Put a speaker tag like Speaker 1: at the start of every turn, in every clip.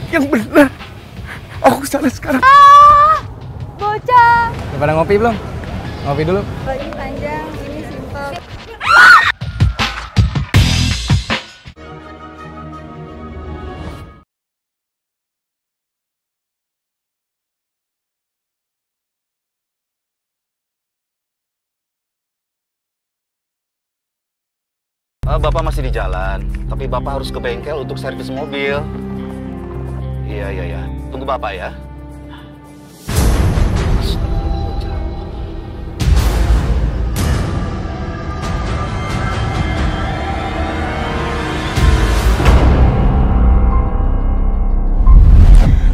Speaker 1: Yang benar. Aku salah sekarang.
Speaker 2: Bocah.
Speaker 3: Udah pada ngopi belum? Ngopi dulu.
Speaker 2: Ini panjang, ini simpel.
Speaker 4: Bapak masih di jalan, tapi Bapak harus ke bengkel untuk servis mobil. Iya. Tunggu Bapak ya.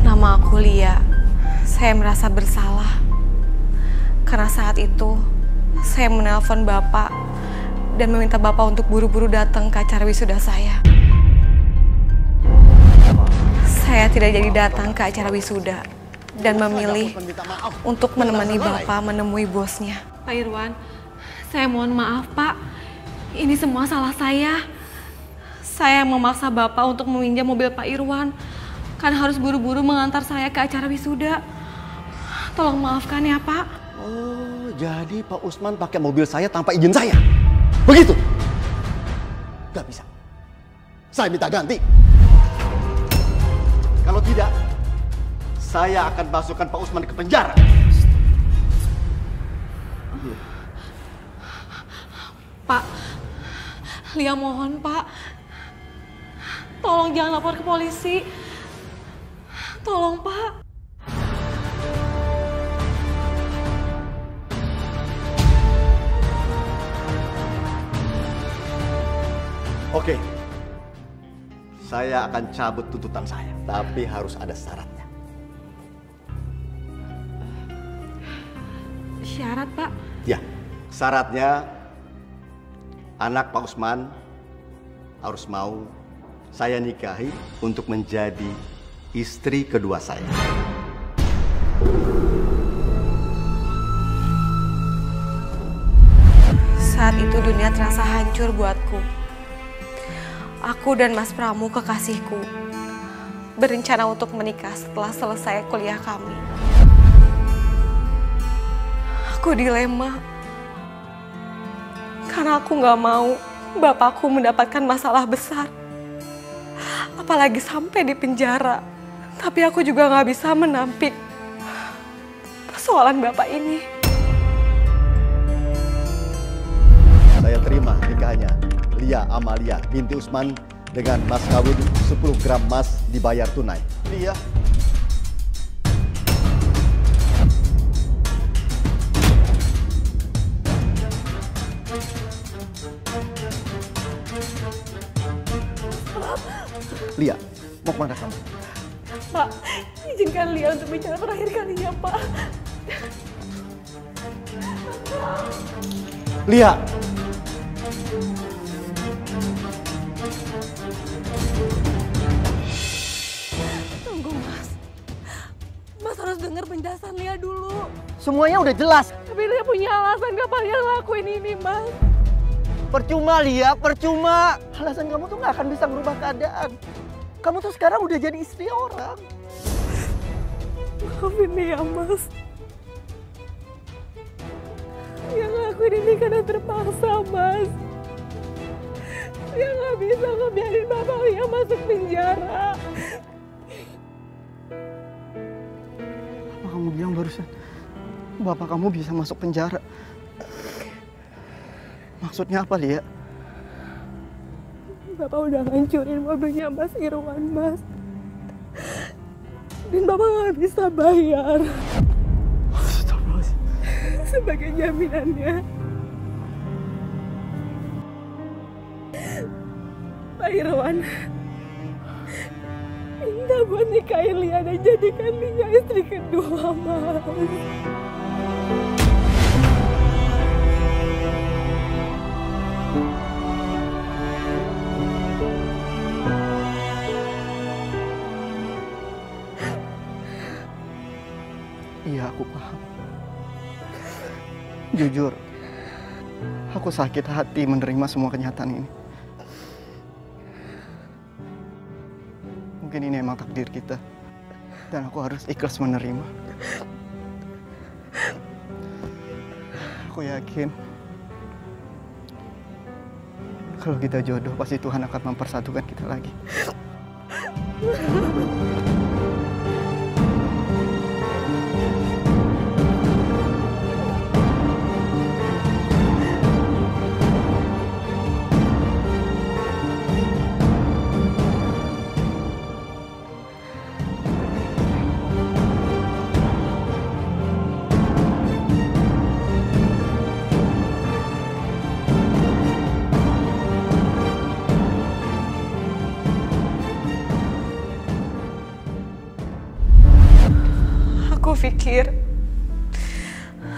Speaker 5: Nama aku Lia. Saya merasa bersalah. Karena saat itu, saya menelpon Bapak dan meminta Bapak untuk buru-buru datang ke acara wisuda saya. Saya tidak jadi datang ke acara wisuda dan memilih untuk menemani Bapak menemui bosnya. Pak Irwan, saya mohon maaf Pak. Ini semua salah saya. Saya memaksa Bapak untuk meminjam mobil Pak Irwan. Kan harus buru-buru mengantar saya ke acara wisuda. Tolong maafkan ya Pak.
Speaker 6: Oh, jadi Pak Usman pakai mobil saya tanpa izin saya? Begitu? Gak bisa. Saya minta ganti. Kalau tidak, saya akan masukkan Pak Usman ke penjara.
Speaker 5: Pak, Lia mohon Pak. Tolong jangan lapor ke polisi. Tolong Pak.
Speaker 6: Oke, saya akan cabut tuntutan saya, tapi harus ada syaratnya.
Speaker 5: Syarat Pak?
Speaker 6: Ya, syaratnya anak Pak Usman harus mau saya nikahi untuk menjadi istri kedua saya.
Speaker 5: Saat itu dunia terasa hancur buatku. Aku dan Mas Pramu, kekasihku, berencana untuk menikah setelah selesai kuliah kami. Aku dilema. Karena aku gak mau bapakku mendapatkan masalah besar. Apalagi sampai di penjara. Tapi aku juga gak bisa menampik persoalan bapak ini.
Speaker 6: Saya terima nikahnya Lia Amalia binti Usman dengan mas kawin 10 gram emas dibayar tunai. Lia. Lia, mau kemana kamu?
Speaker 5: Pak, izinkan Lia untuk bicara terakhir kalinya, Pak.
Speaker 6: Lia!
Speaker 5: Tunggu, Mas. Mas harus dengar penjelasan Lia dulu.
Speaker 7: Semuanya udah jelas.
Speaker 5: Tapi Lia punya alasan kenapa Lia ngelakuin ini, Mas.
Speaker 7: Percuma, Lia, percuma. Alasan kamu tuh gak akan bisa merubah keadaan. Kamu tuh sekarang udah jadi istri orang.
Speaker 5: Maafin Lia, Mas. Lia ngelakuin ini karena terpaksa, Mas. Lia gak bisa ngebiarin bapak Lia masuk penjara.
Speaker 7: Apa kamu bilang barusan? Bapak kamu bisa masuk penjara. Maksudnya apa, Lia?
Speaker 5: Bapak udah ngancurin mobilnya Mas Irwan, Mas. Dan Bapak nggak bisa bayar. Sebagai jaminannya, Pak Irwan minta buat nikahin Lia dan jadikan Lia istri kedua, Mas.
Speaker 7: Iya, aku paham. Jujur, aku sakit hati menerima semua kenyataan ini. Mungkin ini emang takdir kita. Dan aku harus ikhlas menerima. Aku yakin kalau kita jodoh, pasti Tuhan akan mempersatukan kita lagi.
Speaker 5: Aku pikir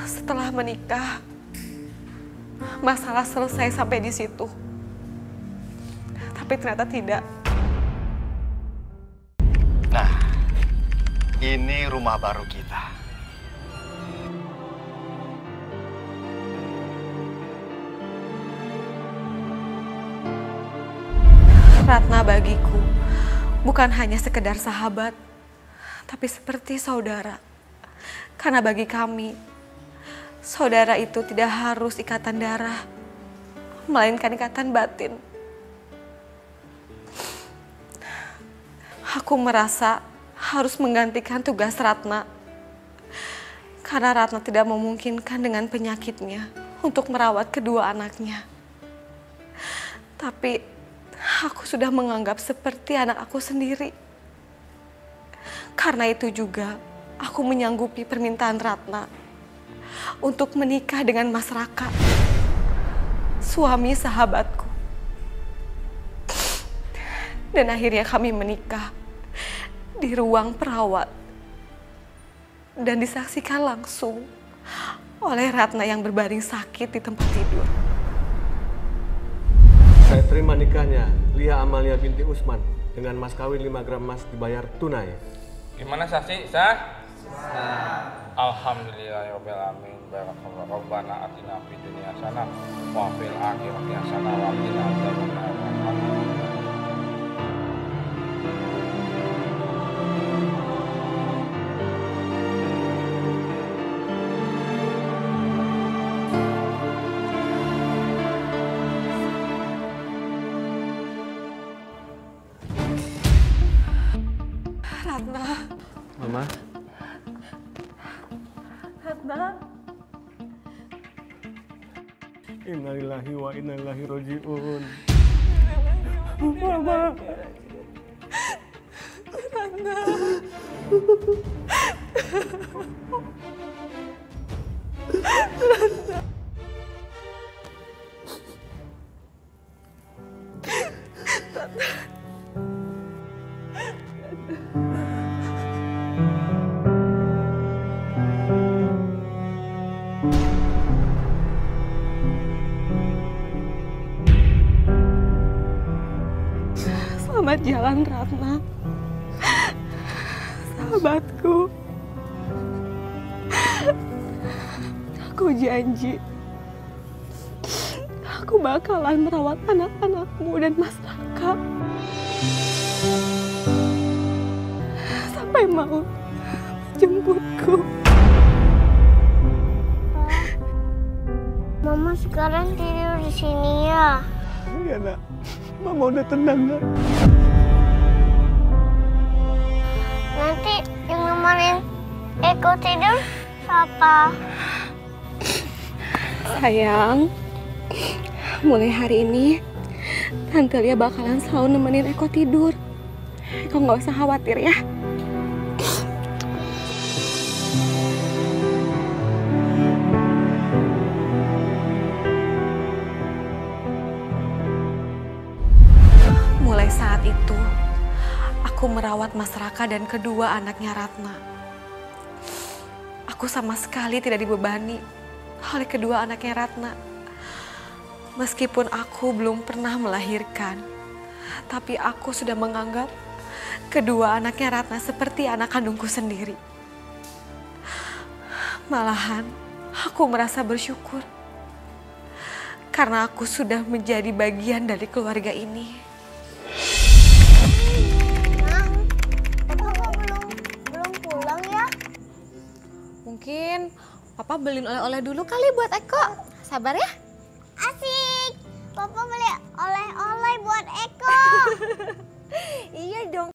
Speaker 5: setelah menikah, masalah selesai sampai di situ. Tapi ternyata tidak.
Speaker 6: Nah, ini rumah baru kita.
Speaker 5: Ratna bagiku bukan hanya sekedar sahabat, tapi seperti saudara. Karena bagi kami, saudara itu tidak harus ikatan darah, melainkan ikatan batin. Aku merasa harus menggantikan tugas Ratna. Karena Ratna tidak memungkinkan dengan penyakitnya untuk merawat kedua anaknya. Tapi aku sudah menganggap seperti anak aku sendiri. Karena itu juga aku menyanggupi permintaan Ratna untuk menikah dengan Mas Raka, suami sahabatku. Dan akhirnya kami menikah di ruang perawat dan disaksikan langsung oleh Ratna yang berbaring sakit di tempat tidur.
Speaker 8: Saya terima nikahnya Lia Amalia binti Usman dengan mas kawin 5 gram emas dibayar tunai.
Speaker 3: Gimana saksi? Sah? Alhamdulillahirabbil alamin. Barakallahu rabbana atina fid dunya hasanah wa fil akhirati hasanah wa qina adzabannar.
Speaker 5: Ratna.
Speaker 8: Mama.
Speaker 5: Ratna.
Speaker 8: Innalillahi wa inna ilaihi raji'un.
Speaker 5: Mama. Ratna. Ratna. Selamat jalan, Ratna. Sahabatku. Aku janji, aku bakalan merawat anak-anakmu dan Mas Raka sampai mau menjemputku.
Speaker 2: Mama sekarang tidur di sini ya.
Speaker 7: Iya nak, Mama udah tenang nak.
Speaker 2: Nanti yang nemenin Eko tidur siapa?
Speaker 5: Sayang, mulai hari ini Tante Lia bakalan selalu nemenin Eko tidur. Eko nggak usah khawatir ya. Mulai saat itu, aku merawat Mas Raka dan kedua anaknya Ratna. Aku sama sekali tidak dibebani oleh kedua anaknya Ratna. Meskipun aku belum pernah melahirkan, tapi aku sudah menganggap kedua anaknya Ratna seperti anak kandungku sendiri. Malahan, aku merasa bersyukur karena aku sudah menjadi bagian dari keluarga ini. Papa beliin oleh-oleh dulu kali buat Eko. Sabar ya.
Speaker 2: Asik. Papa beli oleh-oleh buat Eko.
Speaker 5: Iya dong.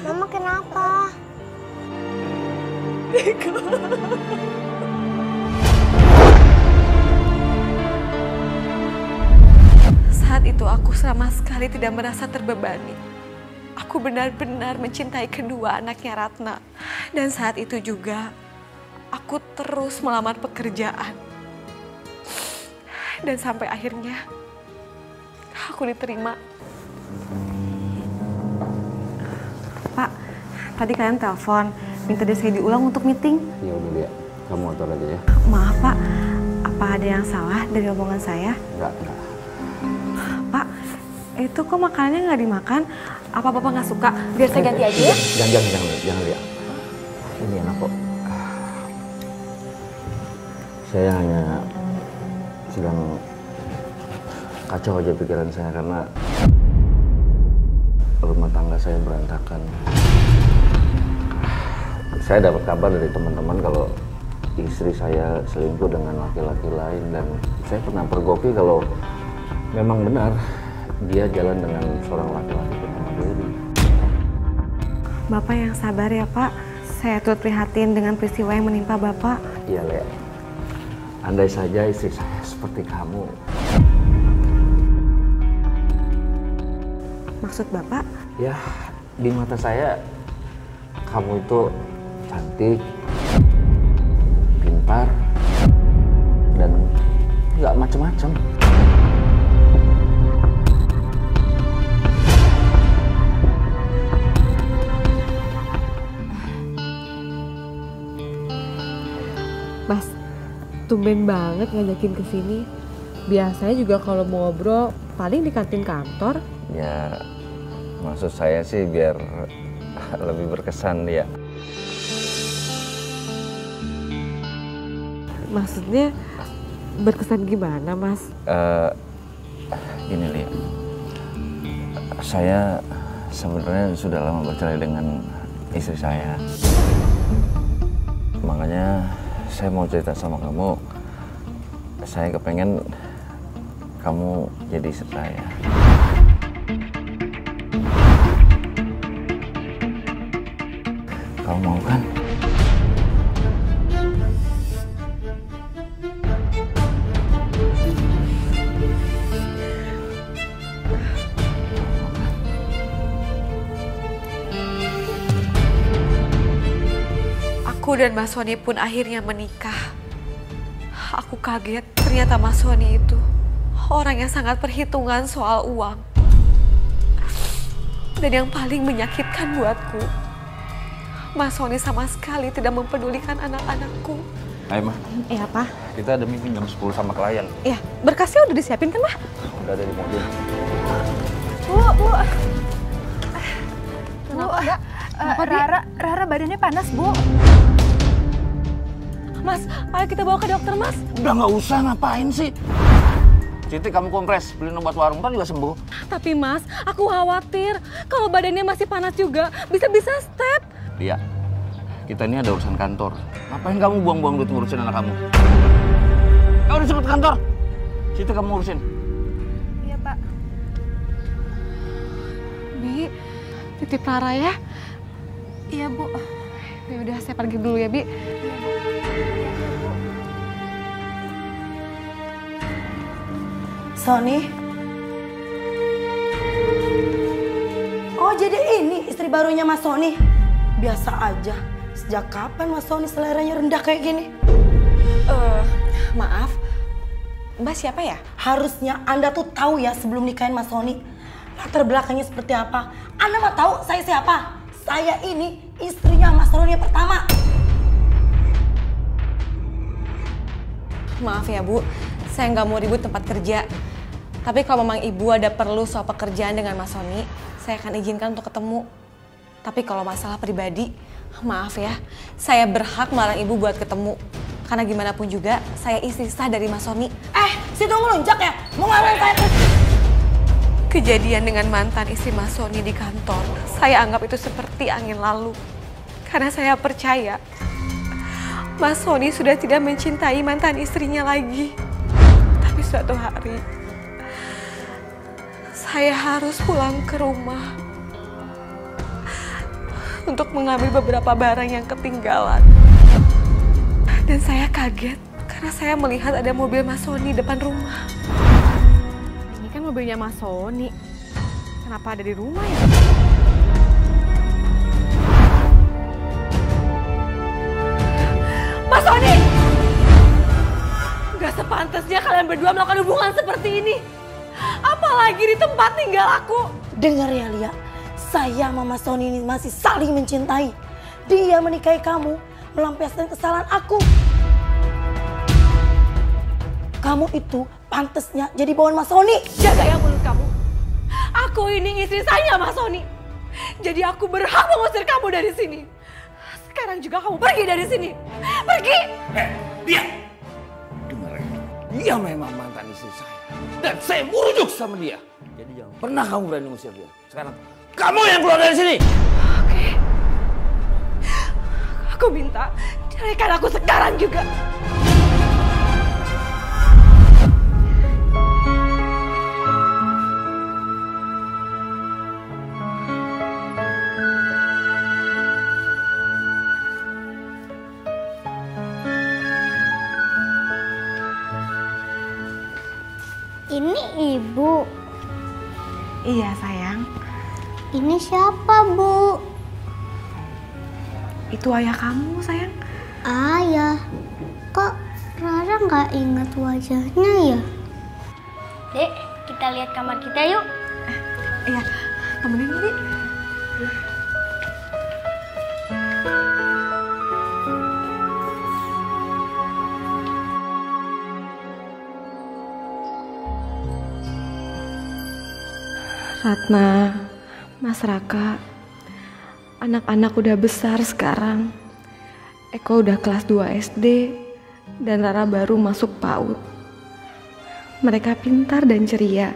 Speaker 2: Mama kenapa?
Speaker 5: Saat itu aku sama sekali tidak merasa terbebani. Aku benar-benar mencintai kedua anaknya Ratna. Dan saat itu juga aku terus melamar pekerjaan. Dan sampai akhirnya aku diterima. Pak, tadi kalian telepon, minta saya diulang untuk meeting.
Speaker 3: Ya udah Lia, kamu atur aja ya.
Speaker 5: Maaf Pak, apa ada yang salah dari omongan saya?
Speaker 3: Enggak.
Speaker 5: Pak, itu kok makanannya nggak dimakan? Apa Bapak nggak suka? Biar saya ganti aja ya?
Speaker 3: Jangan Lia. Ini enak kok. Saya hanya sedang kacau aja pikiran saya karena rumah tangga saya berantakan. Saya dapat kabar dari teman-teman kalau istri saya selingkuh dengan laki-laki lain dan saya pernah pergoki kalau memang benar dia jalan dengan seorang laki-laki bernama Dewi.
Speaker 5: Bapak yang sabar ya Pak. Saya turut prihatin dengan peristiwa yang menimpa Bapak.
Speaker 3: Iya Lea, andai saja istri saya seperti kamu.
Speaker 5: Maksud Bapak?
Speaker 3: Ya, di mata saya kamu itu cantik, pintar, dan nggak macem-macem.
Speaker 9: Mas, tumben banget ngajakin ke sini. Biasanya juga kalau mau ngobrol paling di kantin kantor.
Speaker 3: Ya, maksud saya sih biar lebih berkesan ya.
Speaker 9: Maksudnya berkesan gimana, Mas?
Speaker 3: Gini Lia, saya sebenarnya sudah lama bercerai dengan istri saya. Makanya saya mau cerita sama kamu. Saya kepengen kamu jadi istri saya. Kamu mau kan?
Speaker 5: Aku dan Mas Sony pun akhirnya menikah. Aku kaget ternyata Mas Sony itu orang yang sangat perhitungan soal uang. Dan yang paling menyakitkan buatku, Mas Sony sama sekali tidak mempedulikan anak-anakku.
Speaker 3: Ayo, Mah.
Speaker 5: Iya, Pak.
Speaker 3: Kita ada meeting jam 10 sama klien.
Speaker 5: Iya, berkasnya udah disiapin kan, Mah?
Speaker 3: Udah ada di mobil.
Speaker 10: Bu.
Speaker 5: Kenapa,
Speaker 10: Rara badannya panas, Bu.
Speaker 5: Mas, ayo kita bawa ke dokter, Mas.
Speaker 3: Udah nggak usah, ngapain sih? Siti, kamu kompres, beli obat warung kan juga sembuh.
Speaker 5: Tapi Mas, aku khawatir kalau badannya masih panas juga, bisa-bisa step.
Speaker 3: Lia, kita ini ada urusan kantor. Ngapain kamu buang-buang duit ngurusin anak kamu? Kamu disebut kantor. Siti, kamu urusin.
Speaker 5: Bi, titip Rara ya. Iya, Bu. Ya udah, saya pergi dulu ya, Bi.
Speaker 11: Sony. Oh, jadi ini istri barunya Mas Sony. Biasa aja. Sejak kapan Mas Sony seleranya rendah kayak gini?
Speaker 5: Maaf. Mbak siapa ya?
Speaker 11: Harusnya Anda tuh tahu ya sebelum nikahin Mas Sony. Latar belakangnya seperti apa. Anda mah tahu saya siapa? Saya ini istrinya Mas Sony yang pertama.
Speaker 5: Maaf ya, Bu. Saya nggak mau ribut tempat kerja. Tapi kalau memang Ibu ada perlu soal pekerjaan dengan Mas Sony, saya akan izinkan untuk ketemu. Tapi kalau masalah pribadi, maaf ya, saya berhak melarang Ibu buat ketemu. Karena gimana pun juga, saya istri sah dari Mas Sony.
Speaker 11: Situ ngelunjak ya? Mau ngapain saya?
Speaker 5: Kejadian dengan mantan istri Mas Sony di kantor, saya anggap itu seperti angin lalu. Karena saya percaya, Mas Sony sudah tidak mencintai mantan istrinya lagi. Tapi suatu hari, saya harus pulang ke rumah untuk mengambil beberapa barang yang ketinggalan. Dan saya kaget karena saya melihat ada mobil Mas Sony depan rumah. Ini kan mobilnya Mas Sony. Kenapa ada di rumah ya? Mas Sony! Gak sepantasnya kalian berdua melakukan hubungan seperti ini. Apalagi di tempat tinggal aku.
Speaker 11: Dengar ya Lia, saya sama Mas Sony ini masih saling mencintai. Dia menikahi kamu melampiaskan kesalahan aku. Kamu itu pantasnya jadi bawahan Mas Sony.
Speaker 5: Jaga ya mulut kamu. Aku ini istri saya Mas Sony. Jadi aku berhak mengusir kamu dari sini. Sekarang juga kamu pergi dari sini. Pergi!
Speaker 3: Dia! Dengar ya, dia memang mantan istri saya. Dan saya bujuk sama dia. Jadi jangan pernah kamu berani ngusir dia. Sekarang kamu yang keluar dari sini.
Speaker 5: Oke. Aku minta ceraikan aku sekarang juga.
Speaker 2: Ini Ibu.
Speaker 5: Iya sayang.
Speaker 2: Ini siapa, Bu?
Speaker 5: Itu ayah kamu sayang.
Speaker 2: Ayah. Kok Rara nggak ingat wajahnya ya? Dek, kita lihat kamar kita yuk.
Speaker 5: Iya, temenin Dek. Ratna, Mas Raka, anak-anak udah besar sekarang. Eko udah kelas 2 SD dan Rara baru masuk PAUD. Mereka pintar dan ceria.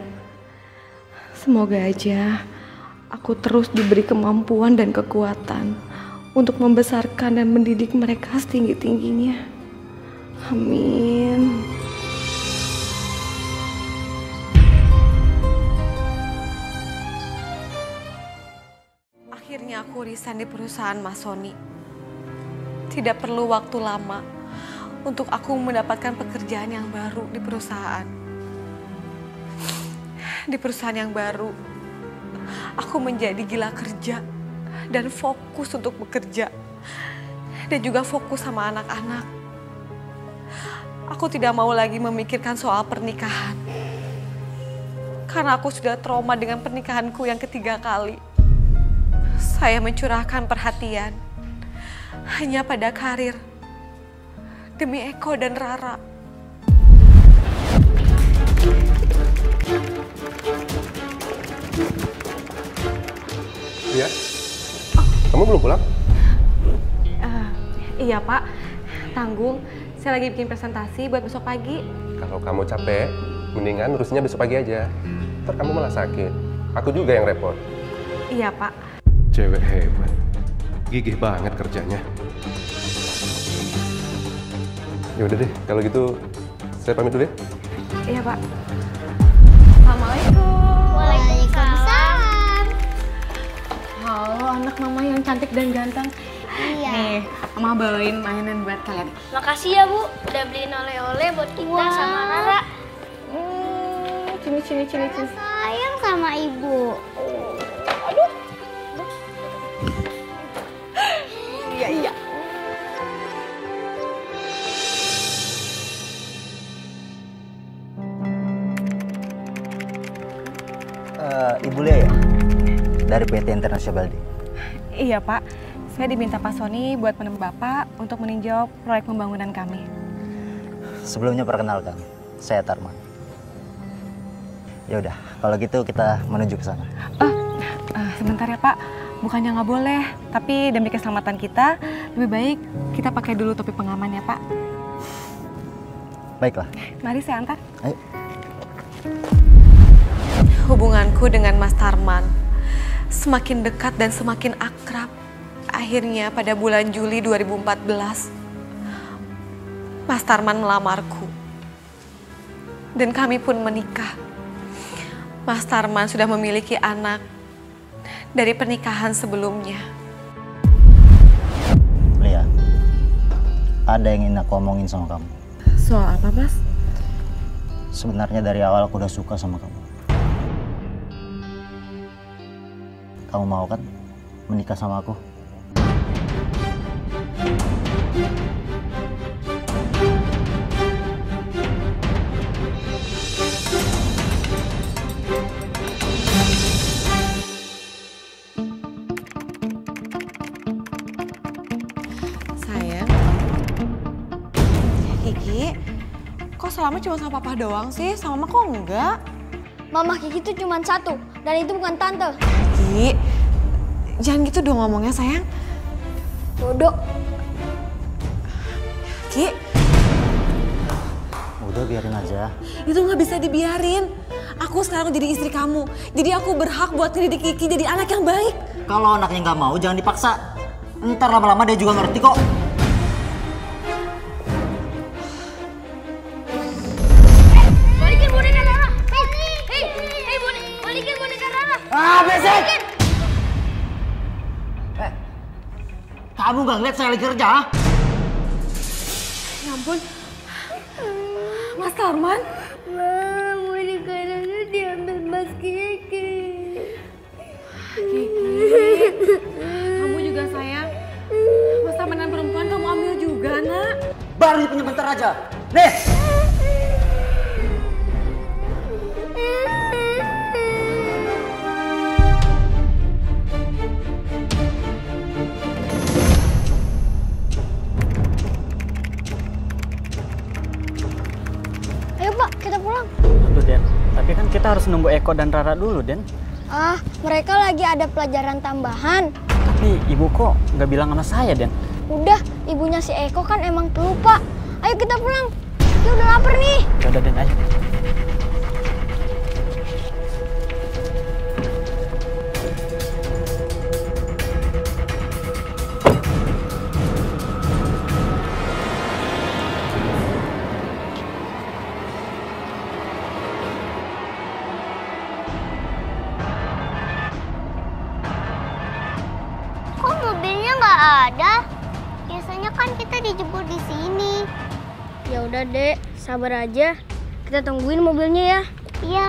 Speaker 5: Semoga aja aku terus diberi kemampuan dan kekuatan untuk membesarkan dan mendidik mereka setinggi-tingginya. Amin. Akhirnya aku resign di perusahaan Mas Sony. Tidak perlu waktu lama untuk aku mendapatkan pekerjaan yang baru di perusahaan. Di perusahaan yang baru, aku menjadi gila kerja dan fokus untuk bekerja. Dan juga fokus sama anak-anak. Aku tidak mau lagi memikirkan soal pernikahan. Karena aku sudah trauma dengan pernikahanku yang ketiga kali. Saya mencurahkan perhatian hanya pada karir demi Eko dan Rara.
Speaker 12: Iya? Kamu belum pulang?
Speaker 5: Iya Pak, tanggung. Saya lagi bikin presentasi buat besok pagi.
Speaker 12: Kalau kamu capek, mendingan urusinnya besok pagi aja. Ntar kamu malah sakit. Aku juga yang repot.
Speaker 5: Iya Pak.
Speaker 12: Cewek hebat, gigih banget kerjanya. Ya udah deh, kalau gitu saya pamit dulu ya.
Speaker 5: Iya Pak. Assalamualaikum.
Speaker 2: Waalaikumsalam.
Speaker 5: anak mama yang cantik dan ganteng.
Speaker 2: Iya.
Speaker 5: Nih, mama bawain mainan buat kalian.
Speaker 2: Makasih ya Bu, udah beliin oleh-oleh buat kita sama Rara.
Speaker 5: Sini.
Speaker 2: Sayang sama Ibu.
Speaker 5: Aduh. Iya.
Speaker 13: Ibu Lia ya? Dari PT International Baldi.
Speaker 5: Iya Pak, saya diminta Pak Sony buat menemui Bapak untuk meninjau proyek pembangunan kami.
Speaker 13: Sebelumnya perkenalkan, saya Tarman. Ya udah, kalau gitu kita menuju ke sana.
Speaker 5: Sebentar ya Pak, bukannya nggak boleh, tapi demi keselamatan kita, lebih baik kita pakai dulu topi pengaman ya Pak.
Speaker 13: Baiklah.
Speaker 5: Mari saya antar.
Speaker 13: Ayo.
Speaker 5: Hubunganku dengan Mas Tarman semakin dekat dan semakin akrab. Akhirnya pada bulan Juli 2014, Mas Tarman melamarku. Dan kami pun menikah. Mas Tarman sudah memiliki anak dari pernikahan sebelumnya.
Speaker 13: Lia, ada yang ingin aku omongin sama kamu.
Speaker 5: Soal apa, Mas?
Speaker 13: Sebenarnya dari awal aku udah suka sama kamu. Kamu mau kan menikah sama aku?
Speaker 5: Sayang, Kiki, kok selama cuma sama papa doang sih? Sama mama kok enggak?
Speaker 2: Mama Kiki tuh cuma satu, dan itu bukan tante.
Speaker 5: Ki, jangan gitu dong ngomongnya sayang.
Speaker 2: Bodoh.
Speaker 5: Ki,
Speaker 13: udah biarin aja.
Speaker 5: itu nggak bisa dibiarin. Aku sekarang jadi istri kamu, jadi aku berhak buat ngedidik Kiki jadi anak yang baik.
Speaker 13: Kalau anaknya nggak mau, jangan dipaksa. Ntar lama-lama dia juga ngerti kok.
Speaker 2: Balikin boneka Rara. Hei, balikin boneka Rara.
Speaker 13: Berisik! Kamu nggak ngeliat saya lagi kerja?
Speaker 5: Ya ampun, Mas Tarman.
Speaker 2: Boneka Rara diambil Mas Kiki.
Speaker 5: Kiki, kamu juga sayang. Mas Tarman perempuan kamu ambil juga, nak.
Speaker 13: Baru punya bentar aja. Nih!
Speaker 2: Ayo Pak, kita pulang.
Speaker 14: Aduh Den, tapi kan kita harus nunggu Eko dan Rara dulu Den.
Speaker 2: Mereka lagi ada pelajaran tambahan.
Speaker 14: Tapi ibu kok nggak bilang sama saya Den?
Speaker 2: Udah, ibunya si Eko kan emang pelupa. Ayo kita pulang. Dia udah lapar nih.
Speaker 14: Yaudah Den, ayo.
Speaker 2: Kok mobilnya nggak ada? Biasanya kan kita dijemput di sini. Ya udah Dek, sabar aja. Kita tungguin mobilnya ya. Iya.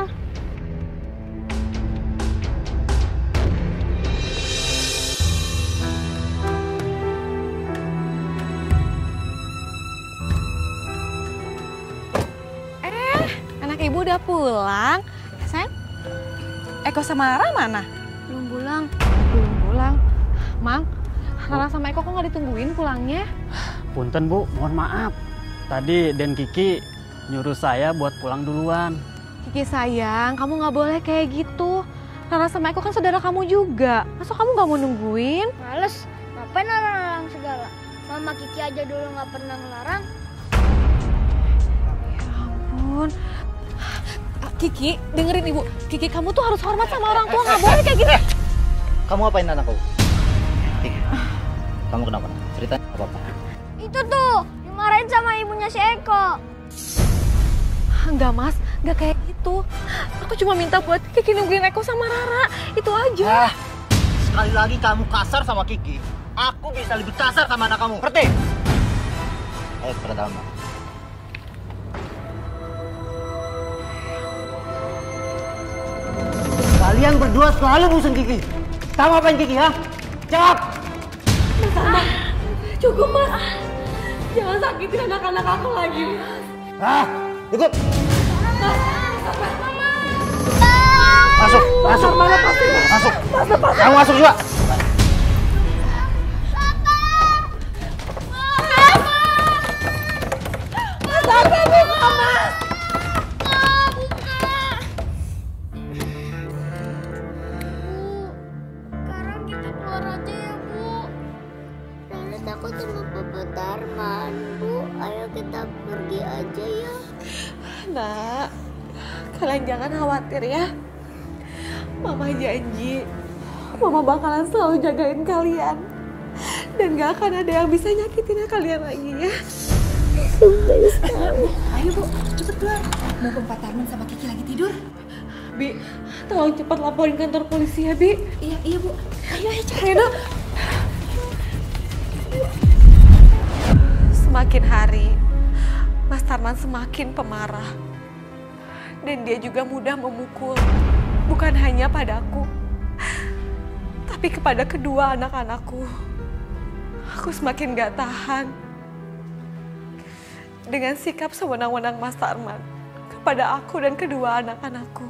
Speaker 5: Anak ibu udah pulang. Sayang, Eko sama Rara mana?
Speaker 2: Belum pulang.
Speaker 5: Belum pulang. Mang, Rara sama Eko kok nggak ditungguin pulangnya?
Speaker 14: Punten Bu, mohon maaf. Tadi Den Kiki nyuruh saya buat pulang duluan.
Speaker 5: Kiki sayang, kamu nggak boleh kayak gitu. Rara sama Eko kan saudara kamu juga. Masa kamu nggak mau nungguin?
Speaker 2: Males, ngapain larang-larang segala? Mama Kiki aja dulu nggak pernah ngelarang.
Speaker 5: Ya ampun. Kiki, dengerin ibu. Kiki, kamu tuh harus hormat sama orang tua, nggak boleh kayak gini.
Speaker 13: Kamu apain anakku? Kamu kenapa? Ceritanya apa-apa?
Speaker 2: Itu tuh, dimarahin sama ibunya si Eko.
Speaker 5: Enggak mas, enggak kayak gitu. Aku cuma minta buat Kiki nungguin Eko sama Rara, itu aja.
Speaker 13: sekali lagi kamu kasar sama Kiki, aku bisa lebih kasar sama anak kamu. Ngerti? Ayo ke dalam. Kalian berdua selalu musuhin Kiki. Kamu apain Kiki, ha? Jawab!
Speaker 5: Mas Arman, cukup Mas. Jangan sakitin anak-anak aku lagi, Mas.
Speaker 13: Ah, ikut!
Speaker 5: Mas,
Speaker 13: Masuk, masuk.
Speaker 5: Mas, lepasin, Mas.
Speaker 13: Masuk.
Speaker 5: Mas, lepasin.
Speaker 13: Kamu masuk juga.
Speaker 5: Mas, apa buka, Mas?
Speaker 2: Sekarang kita keluar aja ya, Bu. Rana takut sama Papa Tarman. Bu, ayo kita pergi aja ya.
Speaker 5: Nak, kalian jangan khawatir ya. Mama janji, Mama bakalan selalu jagain kalian. Dan gak akan ada yang bisa nyakitin kalian lagi ya.
Speaker 11: Ayo Bu, cepet keluar. Mau Pak Tarman sama Kiki lagi tidur?
Speaker 5: Bi, tolong cepat laporin kantor polisi ya, Bi.
Speaker 11: Iya Bu. Ayo cepet.
Speaker 5: Rena. Semakin hari, Mas Tarman semakin pemarah. Dan dia juga mudah memukul. Bukan hanya padaku, tapi kepada kedua anak-anakku. Aku semakin gak tahan dengan sikap sewenang-wenang Mas Tarman kepada aku dan kedua anak-anakku.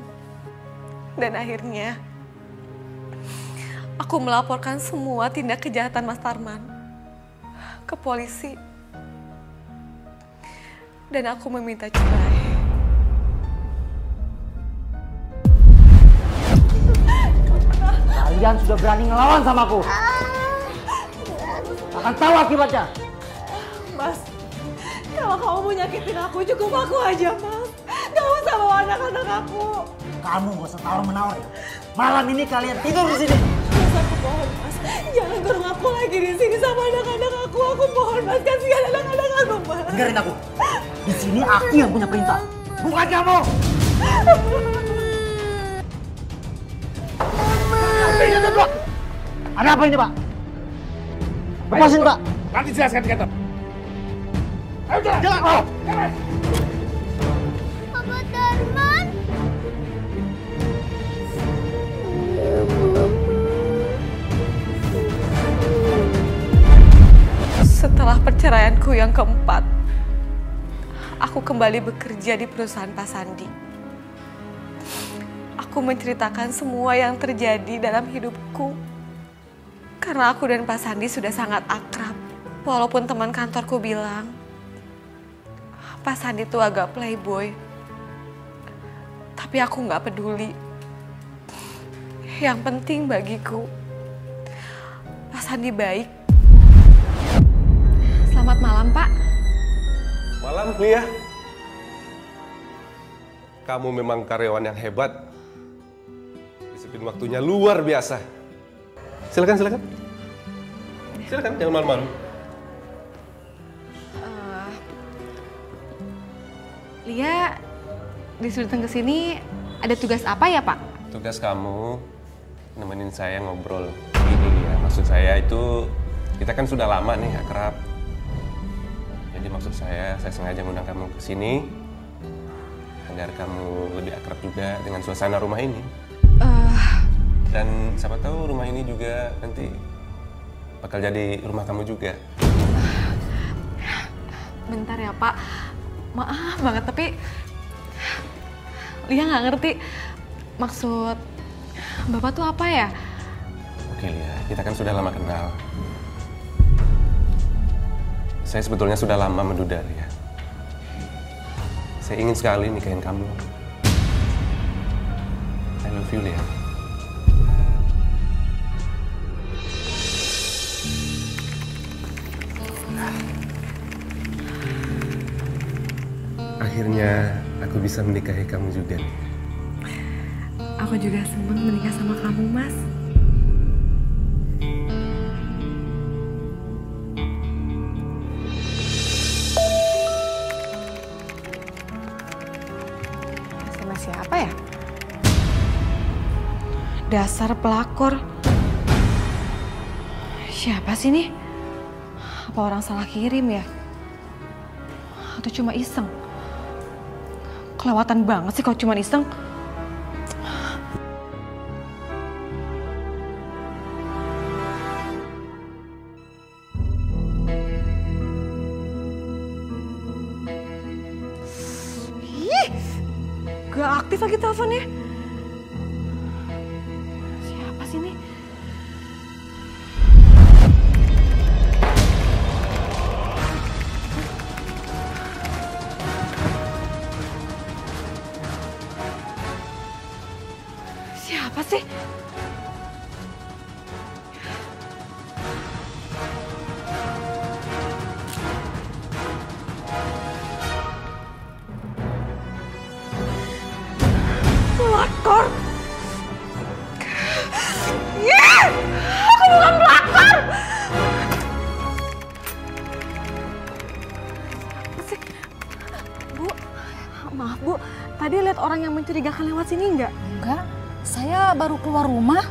Speaker 5: Dan akhirnya, aku melaporkan semua tindak kejahatan Mas Tarman ke polisi. Dan aku meminta cerai.
Speaker 13: Kalian sudah berani ngelawan sama aku. Akan tahu akibatnya.
Speaker 5: Mas, kalau kamu mau nyakitin aku, cukup aku aja, Mas. Gak usah bawa anak-anak aku.
Speaker 13: Kamu gak usah tawar-menawar ya. Malam ini kalian tidur di sini.
Speaker 5: Mas, aku mohon, Mas. Jangan kurung aku lagi di sini sama anak-anak aku. Aku mohon, Mas. Kasihan anak-anak aku, Mas.
Speaker 13: Dengerin aku. Di sini aku yang punya perintah. Bukan kamu. Ada apa ini, Pak? Lepasin, Pak.
Speaker 1: Nanti jelaskan di kantor. Ayo jalan.
Speaker 13: Jalan.
Speaker 1: Oh.
Speaker 2: Papa Tarman.
Speaker 5: Setelah perceraianku yang keempat, aku kembali bekerja di perusahaan Pak Sandi. Aku menceritakan semua yang terjadi dalam hidupku. Karena aku dan Pak Sandi sudah sangat akrab. Walaupun teman kantorku bilang, Pak Sandi itu agak playboy. Tapi aku nggak peduli. Yang penting bagiku, Pak Sandi baik. Selamat malam, Pak.
Speaker 12: Malam, Lia. Kamu memang karyawan yang hebat. Disiplin waktunya luar biasa. Silakan, silakan. Silakan, jangan malu-malu.
Speaker 5: Lia disuruh datang ke sini ada tugas apa ya, Pak?
Speaker 12: Tugas kamu nemenin saya ngobrol. Gini ya, maksud saya itu kita kan sudah lama nih akrab. Jadi maksud saya sengaja ngundang kamu ke sini agar kamu lebih akrab juga dengan suasana rumah ini. Dan siapa tahu rumah ini juga nanti bakal jadi rumah kamu juga.
Speaker 5: Bentar ya, Pak. Maaf banget, tapi Lia nggak ngerti maksud Bapak tuh apa ya?
Speaker 12: Oke, Lia, kita kan sudah lama kenal. Saya sebetulnya sudah lama menduda, Lia. Saya ingin sekali nikahin kamu. I love you, Lia. Akhirnya aku bisa menikahi kamu juga nih.
Speaker 5: Aku juga senang menikah sama kamu, Mas. Sama siapa ya? Dasar pelakor. Siapa sih nih? Apa orang salah kirim ya? Atau cuma iseng? Kelewatan banget sih kalau cuma iseng. Ih, gak aktif lagi teleponnya. Siapa sih nih? Siapa sih? Pelakor! Yeah! Aku bukan pelakor! Siapa sih? Bu, maaf Bu, tadi lihat orang yang mencurigakan lewat sini nggak?
Speaker 10: Enggak, saya baru keluar rumah.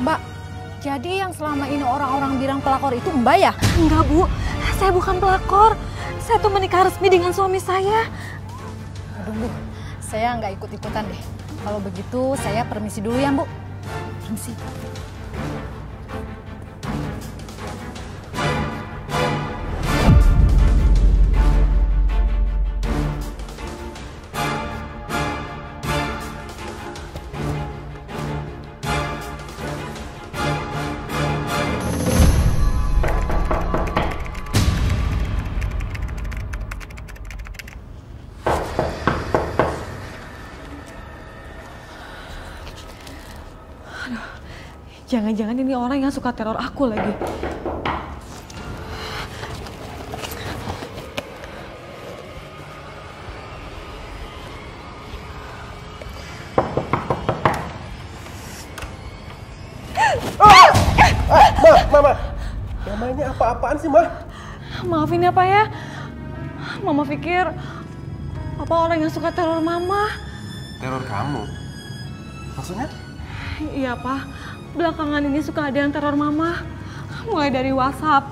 Speaker 10: Mbak, jadi yang selama ini orang-orang bilang pelakor itu Mbak ya?
Speaker 5: Enggak Bu, saya bukan pelakor. Saya tuh menikah resmi dengan suami saya.
Speaker 10: Aduh Bu, saya nggak ikut-ikutan deh. Kalau begitu saya permisi dulu ya Bu. Permisi.
Speaker 5: Jangan-jangan ini orang yang suka teror aku lagi.
Speaker 12: Mama, ini apa-apaan sih, Ma?
Speaker 5: Maafin ya, Pak ya. Mama pikir Papa orang yang suka teror Mama.
Speaker 12: Teror kamu? Maksudnya?
Speaker 5: Iya, Pak. Belakangan ini suka ada yang teror Mama. Mulai dari WhatsApp.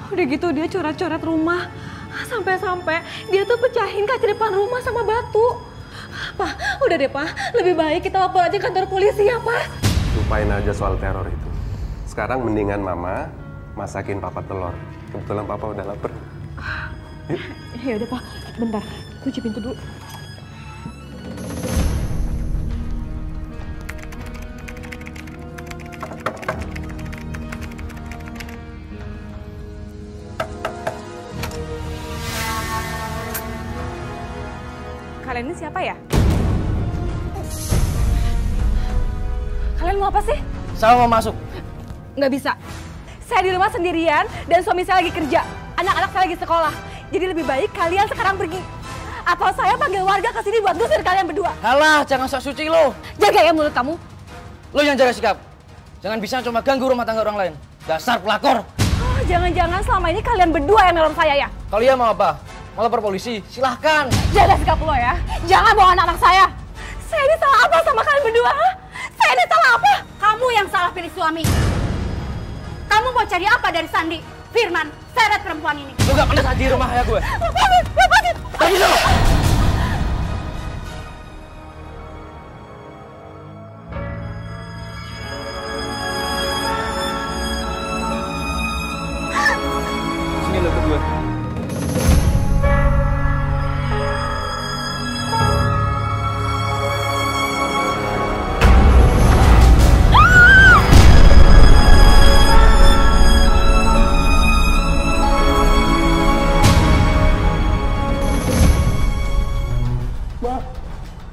Speaker 5: Udah gitu dia coret-coret rumah. Sampai-sampai dia tuh pecahin kaca depan rumah sama batu. Pak, udah deh, Pak. Lebih baik kita lapor aja kantor polisi ya, Pak.
Speaker 12: Lupain aja soal teror itu. Sekarang mendingan Mama masakin Papa telur. Kebetulan Papa udah lapar. Yuk.
Speaker 5: Ya udah, Pak. Bentar. Kunci pintu dulu. Kalian ini siapa ya? Kalian mau apa sih?
Speaker 1: Saya mau masuk.
Speaker 5: Nggak bisa. Saya di rumah sendirian dan suami saya lagi kerja. Anak-anak saya lagi sekolah. Jadi lebih baik kalian sekarang pergi. Atau saya panggil warga ke sini buat ngusir kalian berdua.
Speaker 1: Halah, jangan sok suci lo.
Speaker 5: Jaga ya mulut kamu.
Speaker 1: Lo yang jaga sikap. Jangan bisa cuma ganggu rumah tangga orang lain. Dasar pelakor.
Speaker 5: Oh, jangan-jangan selama ini kalian berdua yang neror saya ya?
Speaker 1: Kalau iya mau apa? Mau lapor polisi? Silahkan.
Speaker 5: Jaga sikap lo ya. Jangan bawa anak-anak saya. Saya ini salah apa sama kalian berdua? Saya ini salah apa?
Speaker 10: Kamu yang salah pilih suami. Kamu mau cari apa dari Sandi? Firman, seret perempuan ini.
Speaker 1: Lu gak pernah di rumah ayah gue.
Speaker 5: Lepasin, lepasin.
Speaker 1: Pergi dulu. Sini lo berdua.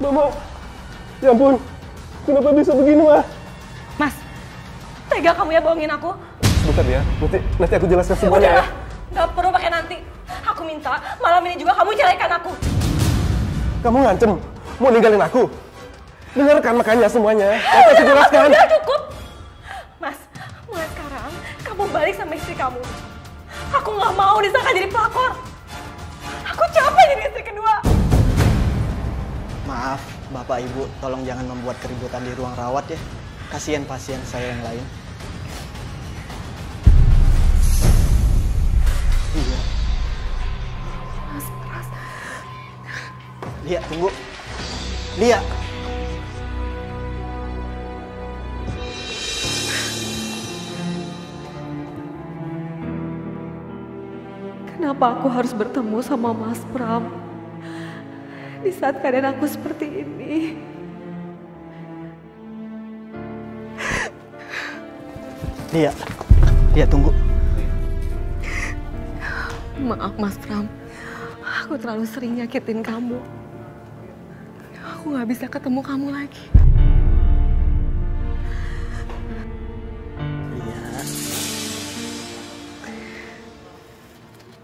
Speaker 12: Mama, ya ampun, kenapa bisa begini, Ma?
Speaker 5: Mas, tega kamu ya bohongin aku?
Speaker 12: Sebentar ya, nanti aku jelaskan semuanya ya.
Speaker 5: Gak perlu pakai nanti. Aku minta malam ini juga kamu ceraikan aku.
Speaker 12: Kamu ngancem, mau ninggalin aku? Dengarkan makanya semuanya, nanti aku jelaskan.
Speaker 5: Udah cukup. Mas, mulai sekarang kamu balik sama istri kamu. Aku gak mau disangka jadi pelakor. Aku capek jadi istri kedua.
Speaker 6: Maaf,
Speaker 7: Bapak Ibu tolong jangan membuat keributan di ruang rawat ya. Kasihan pasien saya yang lain. Iya.
Speaker 5: Mas Pras.
Speaker 7: Lia, tunggu. Lia.
Speaker 5: Kenapa aku harus bertemu sama Mas Pram di saat keadaan aku seperti ini?
Speaker 7: Lia, Lia tunggu.
Speaker 5: Maaf Mas Pram, aku terlalu sering nyakitin kamu. Aku gak bisa ketemu kamu lagi.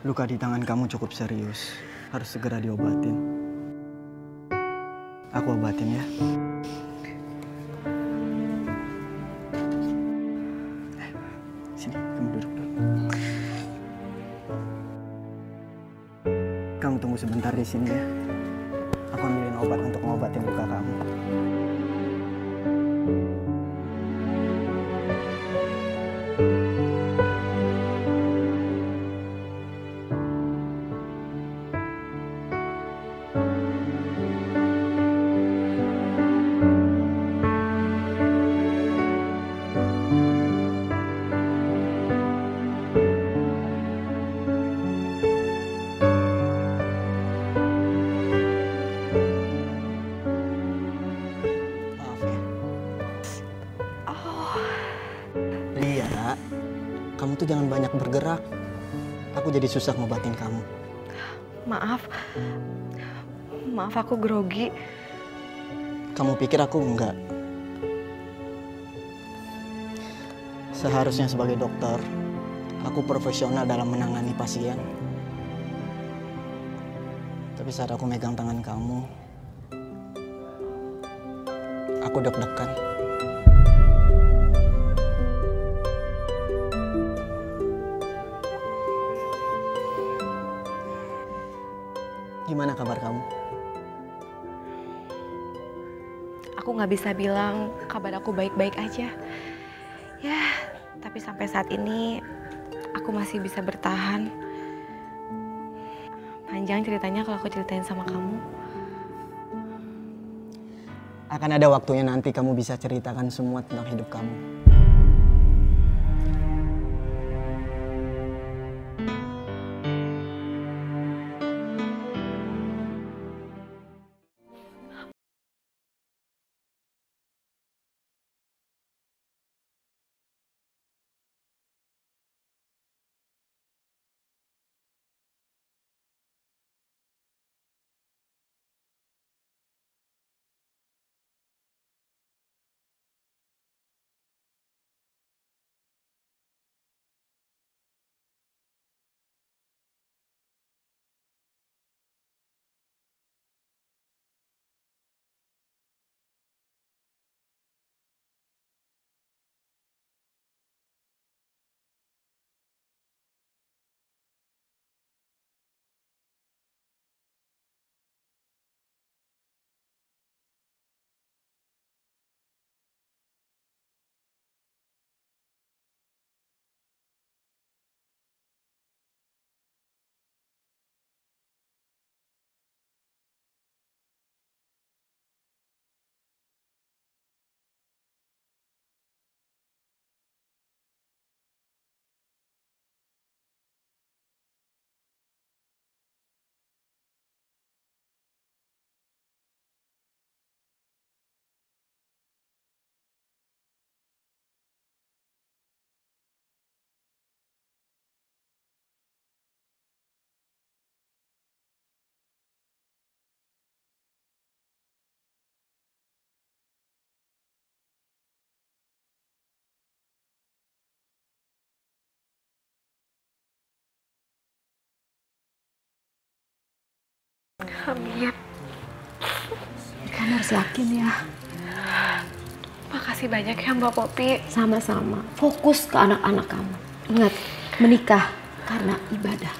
Speaker 7: Luka di tangan kamu cukup serius, harus segera diobatin. Aku obatin ya. Sini, kamu duduk dulu. Kamu tunggu sebentar di sini ya. Aku ambilin obat untuk ngobatin luka kamu. Kamu tuh jangan banyak bergerak. Aku jadi susah ngobatin kamu.
Speaker 5: Maaf aku grogi.
Speaker 7: Kamu pikir aku enggak? Seharusnya sebagai dokter, aku profesional dalam menangani pasien. Tapi saat aku megang tangan kamu, aku deg-degan. Gimana kabar kamu?
Speaker 5: Aku nggak bisa bilang kabar aku baik-baik aja. Ya, tapi sampai saat ini aku masih bisa bertahan. Panjang ceritanya kalau aku ceritain sama kamu.
Speaker 7: Akan ada waktunya nanti kamu bisa ceritakan semua tentang hidup kamu.
Speaker 5: Amin.
Speaker 11: Kamu harus yakin ya.
Speaker 5: Makasih banyak ya Mbak Popi.
Speaker 11: Sama-sama. Fokus ke anak-anak kamu. Ingat, menikah karena ibadah.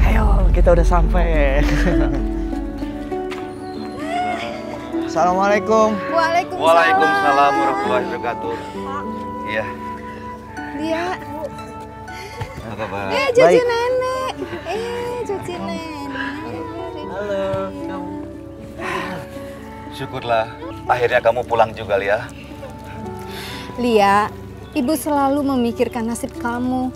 Speaker 10: Ayo,
Speaker 7: kita udah sampai. Assalamualaikum.
Speaker 4: Waalaikumsalam warahmatullahi wabarakatuh. Iya.
Speaker 5: Lia.
Speaker 4: Apa kabar?
Speaker 5: Cucu nenek. Cucu nenek.
Speaker 7: Halo.
Speaker 4: Syukurlah, akhirnya kamu pulang juga, Lia.
Speaker 5: Lia, ibu selalu memikirkan nasib kamu.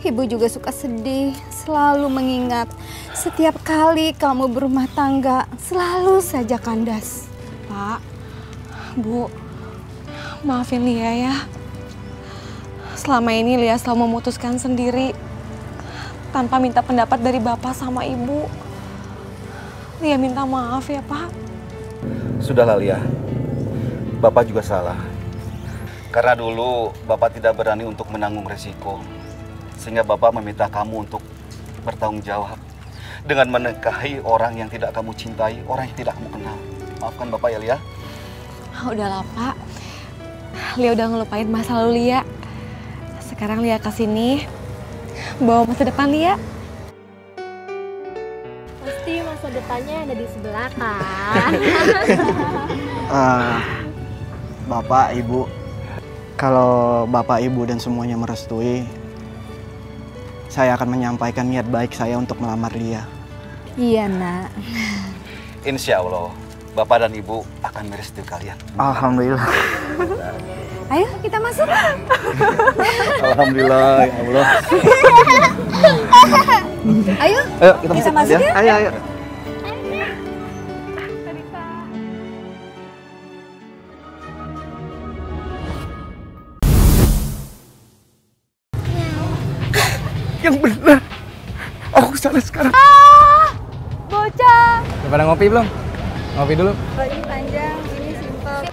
Speaker 5: Ibu juga suka sedih, selalu mengingat setiap kali kamu berumah tangga, selalu saja kandas. Pak, Bu, maafin Lia ya. Selama ini Lia selalu memutuskan sendiri, tanpa minta pendapat dari Bapak sama Ibu. Lia minta maaf ya, Pak.
Speaker 4: Sudahlah, Lia. Bapak juga salah. Karena dulu Bapak tidak berani untuk menanggung resiko. Sehingga Bapak meminta kamu untuk bertanggung jawab dengan menikahi orang yang tidak kamu cintai, orang yang tidak kamu kenal. Maafkan Bapak ya, Lia.
Speaker 5: Udahlah, Pak. Lia udah ngelupain masa lalu Lia. Sekarang Lia kesini bawa masa depan Lia.
Speaker 2: Pasti masa depannya ada di sebelah kan.
Speaker 7: Bapak, Ibu, kalau Bapak, Ibu dan semuanya merestui, saya akan menyampaikan niat baik saya untuk melamar Lia.
Speaker 5: Iya, Nak.
Speaker 4: Insya Allah, Bapak dan Ibu akan merestui kalian.
Speaker 7: Alhamdulillah.
Speaker 5: Ayo kita masuk.
Speaker 7: Alhamdulillah, ya Allah.
Speaker 5: Ayo kita masuk ya.
Speaker 7: Ayo. Yang benar. Aku kesana sekarang.
Speaker 5: Bocah.
Speaker 1: Udah pada ngopi belum? Ngopi dulu.
Speaker 5: Ini panjang, ini simpel.